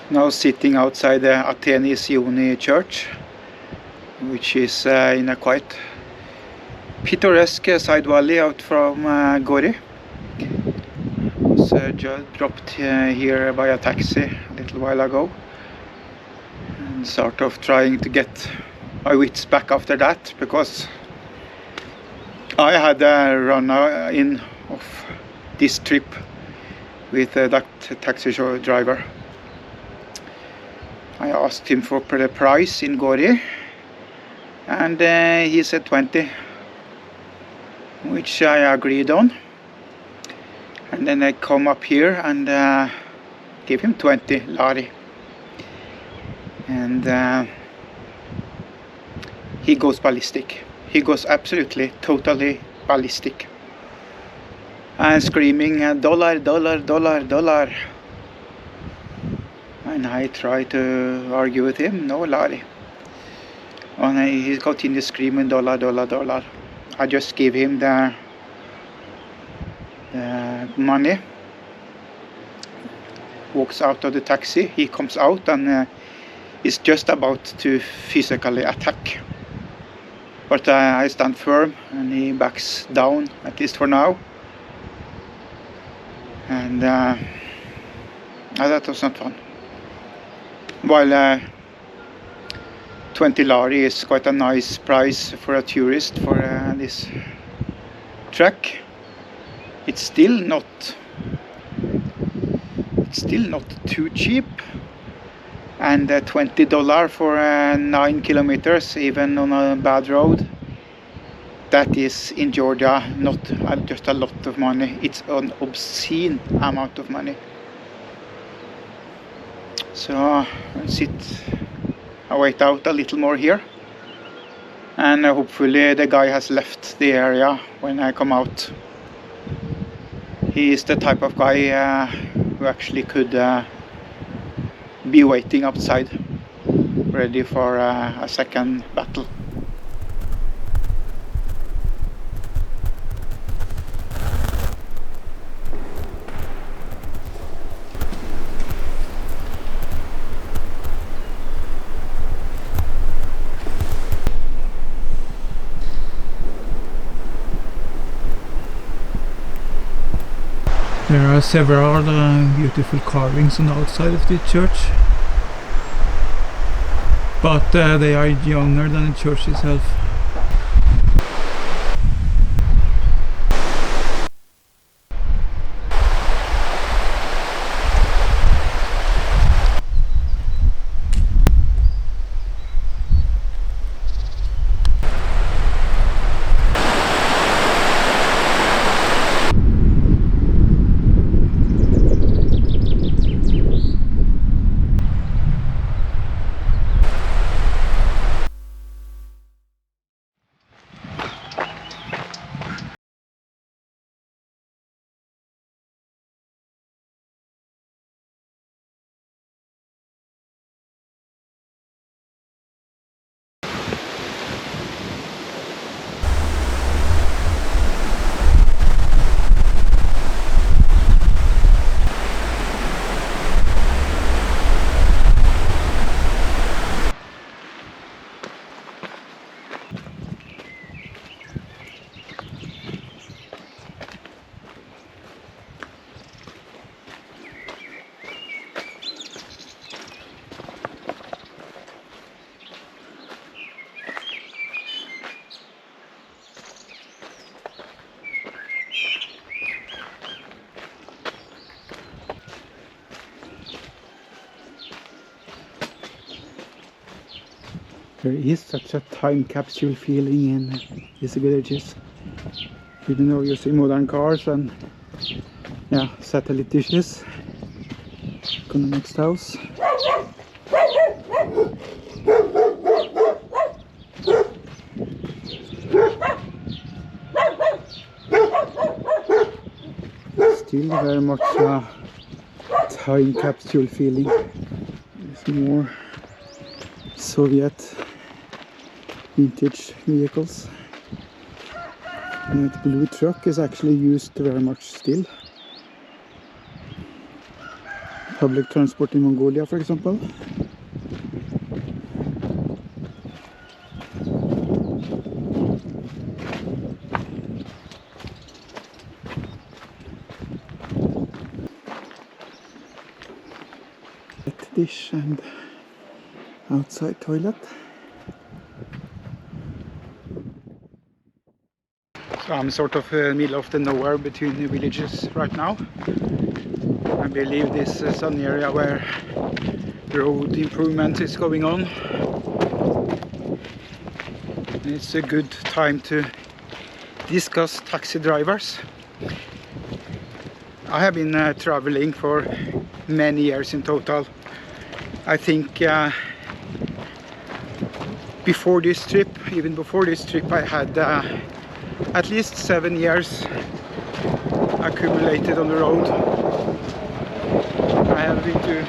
Now sitting outside the Ateni Sioni church, which is in a quite picturesque side valley out from Gori. Was just dropped here by a taxi a little while ago, and sort of trying to get my wits back after that, because I had a run in of this trip with that taxi driver. I asked him for the price in Gori, and he said 20, which I agreed on. And then I come up here and give him 20 lari, and he goes ballistic. He goes absolutely, totally ballistic, and screaming dollar, dollar, dollar, dollar. And I try to argue with him, no lari, and he continues screaming dollar, dollar, dollar. I just give him the money, walks out of the taxi. He comes out and is just about to physically attack, but I stand firm and he backs down, at least for now. And that was not fun. While 20 lari is quite a nice price for a tourist for this trek, it's still not too cheap. And $20 for 9 kilometers, even on a bad road, that is in Georgia not just a lot of money, it's an obscene amount of money. So I'll wait out a little more here, and hopefully the guy has left the area when I come out. He is the type of guy who actually could be waiting outside, ready for a second battle. There are several beautiful carvings on the outside of the church, but they are younger than the church itself. There is such a time capsule feeling in these villages, even though you see modern cars and satellite dishes. Go to the next house. Still very much a time capsule feeling. There's more Soviet vintage vehicles. And the blue truck is actually used very much still. public transport in Mongolia, for example. Dish and outside toilet. So I'm sort of in the middle of the nowhere between the villages right now. I believe this is an area where road improvement is going on. It's a good time to discuss taxi drivers. I have been traveling for many years in total. I think before this trip, even before this trip, I had at least 7 years accumulated on the road. I have been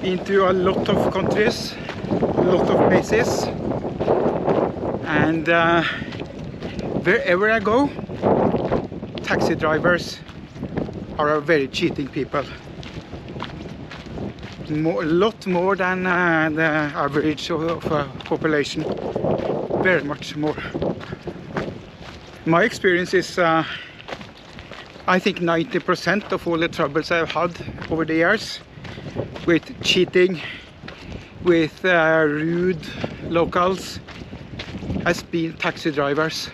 into a lot of countries, a lot of places, and wherever I go, taxi drivers are a very cheating people. A lot more than the average of population. Very much more. My experience is I think 90% of all the troubles I've had over the years with cheating, with rude locals, has been taxi drivers.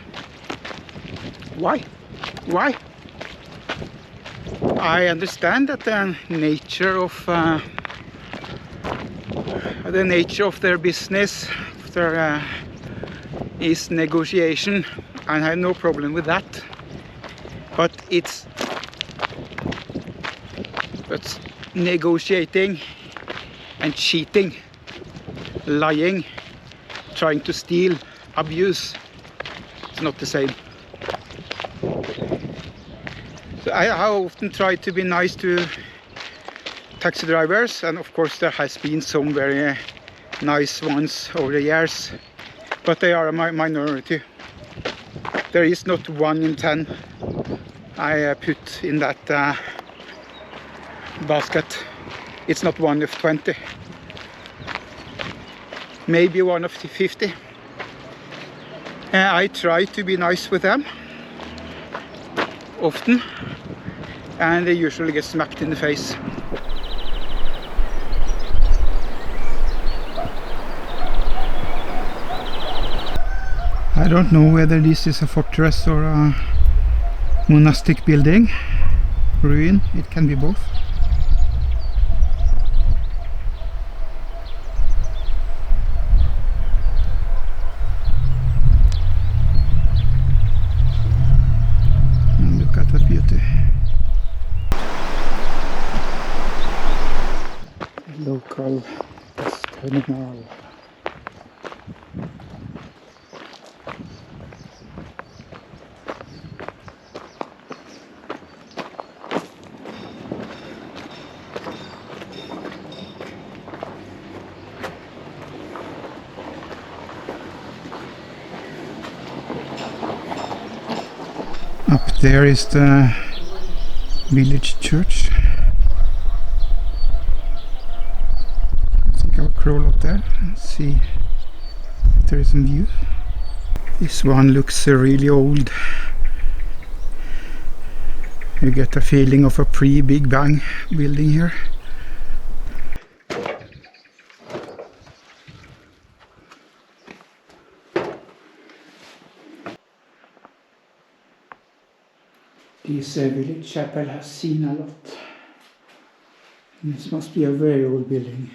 Why? Why? I understand that the nature of their business is negotiation, and I have no problem with that. But it's negotiating and cheating, lying, trying to steal, abuse. It's not the same. So I often try to be nice to taxi drivers, and of course there has been some very nice ones over the years, but they are a minority. There is not 1 in 10 I put in that basket. It's not 1 of 20, maybe 1 of 50. I try to be nice with them often, and they usually get smacked in the face. I don't know whether this is a fortress or a monastic building, ruin. It can be both. And look at that beauty. Local bus terminal. Up there is the village church. I think I'll crawl up there and see if there is some view. This one looks really old. You get a feeling of a pre-Big Bang building here. This village chapel has seen a lot. This must be a very old building.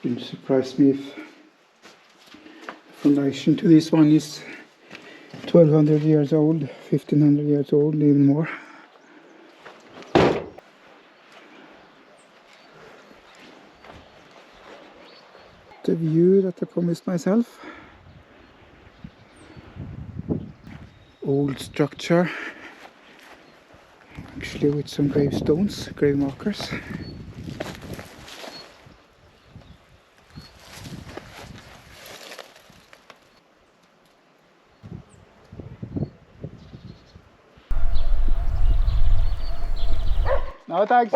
It would surprise me if the foundation to this one is 1200 years old, 1500 years old, even more. The view that I promised myself. Old structure, actually with some gravestones, grave markers. No thanks.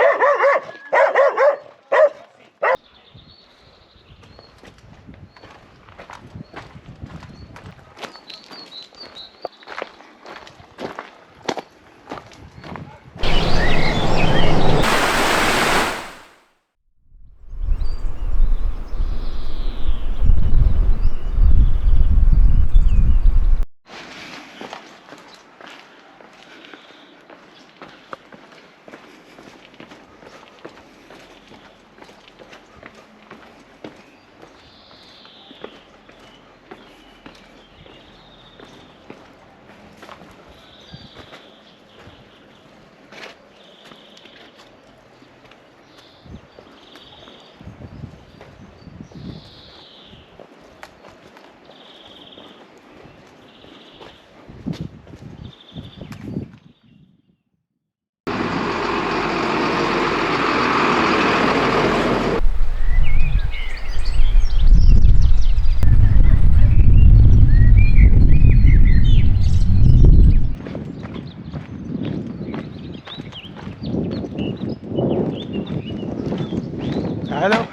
Hello.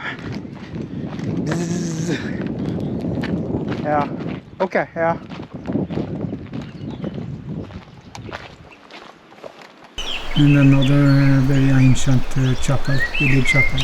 Bzzz. Yeah. Okay. Yeah. And another very ancient chapel, village chapel.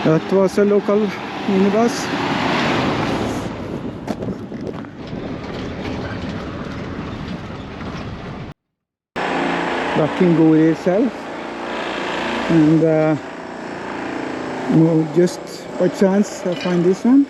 That was a local minibus. Back in Gori itself, and just by chance I find this one.